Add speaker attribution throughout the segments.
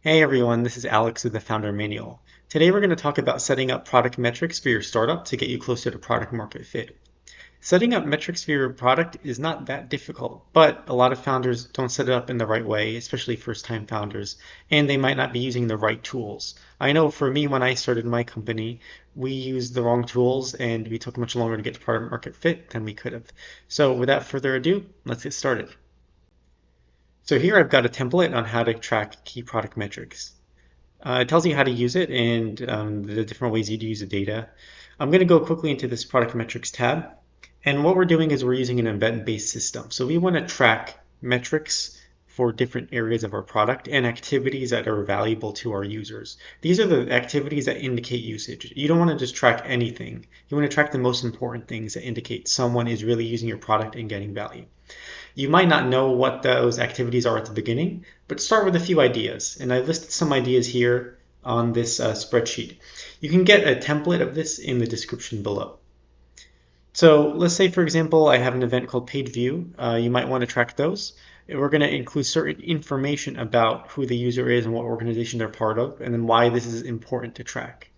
Speaker 1: Hey everyone, this is Alex with the Founder Manual. Today we're going to talk about setting up product metrics for your startup to get you closer to product market fit. Setting up metrics for your product is not that difficult, but a lot of founders don't set it up in the right way, especially first-time founders, and they might not be using the right tools. I know for me, when I started my company, we used the wrong tools and we took much longer to get to product market fit than we could have. So without further ado, let's get started. So here I've got a template on how to track key product metrics. It tells you how to use it and the different ways you'd use the data. I'm going to go quickly into this product metrics tab. And what we're doing is we're using an event-based system. So we want to track metrics for different areas of our product and activities that are valuable to our users. These are the activities that indicate usage. You don't want to just track anything. You want to track the most important things that indicate someone is really using your product and getting value. You might not know what those activities are at the beginning, but start with a few ideas. And I listed some ideas here on this spreadsheet. You can get a template of this in the description below. So let's say, for example, I have an event called page view. You might want to track those. We're going to include certain information about who the user is and what organization they're part of, and then why this is important to track.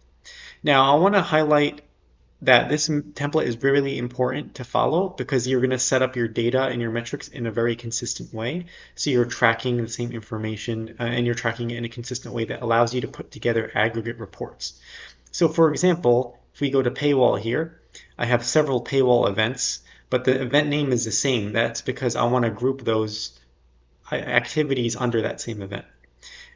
Speaker 1: Now, I want to highlight that this template is really important to follow because you're going to set up your data and your metrics in a very consistent way. So you're tracking the same information and you're tracking it in a consistent way that allows you to put together aggregate reports. So for example, if we go to paywall here, I have several paywall events, but the event name is the same. That's because I want to group those activities under that same event.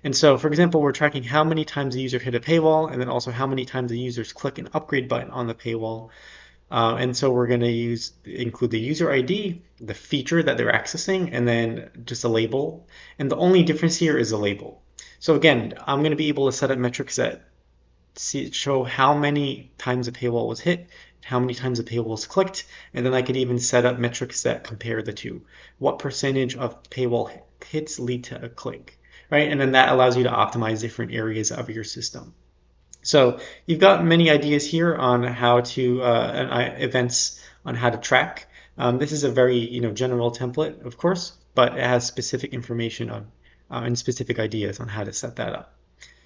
Speaker 1: And so, for example, we're tracking how many times the user hit a paywall, and then also how many times the users click an upgrade button on the paywall. And so we're going to include the user ID, the feature that they're accessing, and then just a label. And the only difference here is a label. So again, I'm going to be able to set up metrics that show how many times a paywall was hit, how many times the paywall was clicked, and then I could even set up metrics that compare the two. What percentage of paywall hits lead to a click? Right? And then that allows you to optimize different areas of your system. So you've got many ideas here on how to events on how to track. This is a very general template, of course, but it has specific information on and specific ideas on how to set that up.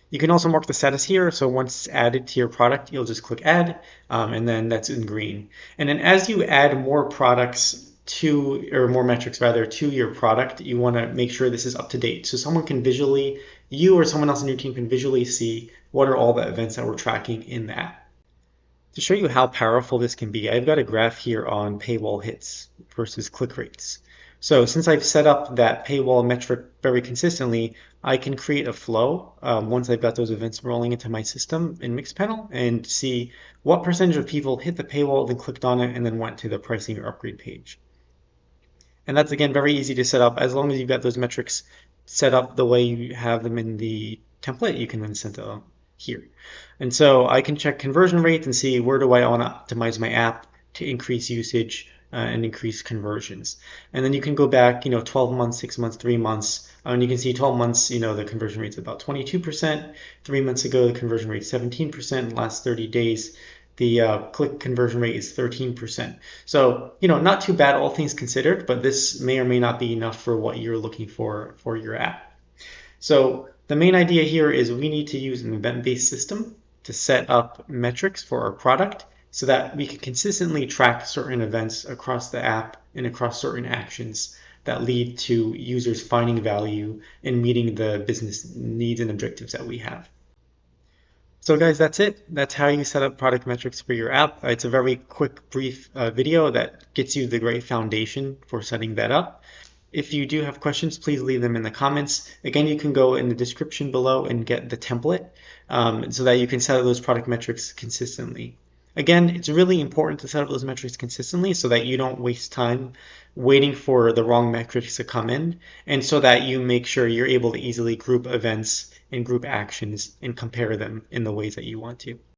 Speaker 1: You can also mark the status here. So once it's added to your product, you'll just click add, and then that's in green. And then as you add more products or more metrics rather, to your product, you want to make sure this is up to date. So someone can visually, you or someone else in your team can visually see what are all the events that we're tracking in the app. To show you how powerful this can be, I've got a graph here on paywall hits versus click rates. So since I've set up that paywall metric very consistently, I can create a flow once I've got those events rolling into my system in Mixpanel and see what percentage of people hit the paywall, then clicked on it, and then went to the pricing or upgrade page. And that's, again, very easy to set up. As long as you've got those metrics set up the way you have them in the template, you can then set them here. And so I can check conversion rates and see where do I want to optimize my app to increase usage and increase conversions. And then you can go back, 12 months, 6 months, 3 months, and you can see 12 months, the conversion rate's about 22%. 3 months ago, the conversion rate 17%. Last 30 days, the click conversion rate is 13%. So, not too bad, all things considered, but this may or may not be enough for what you're looking for your app. So the main idea here is we need to use an event-based system to set up metrics for our product so that we can consistently track certain events across the app and across certain actions that lead to users finding value and meeting the business needs and objectives that we have. So guys, that's it. That's how you set up product metrics for your app. It's a very quick, brief video that gets you the great foundation for setting that up. If you do have questions, please leave them in the comments. Again, you can go in the description below and get the template so that you can set up those product metrics consistently. Again, it's really important to set up those metrics consistently so that you don't waste time waiting for the wrong metrics to come in, and so that you make sure you're able to easily group events and group actions and compare them in the ways that you want to.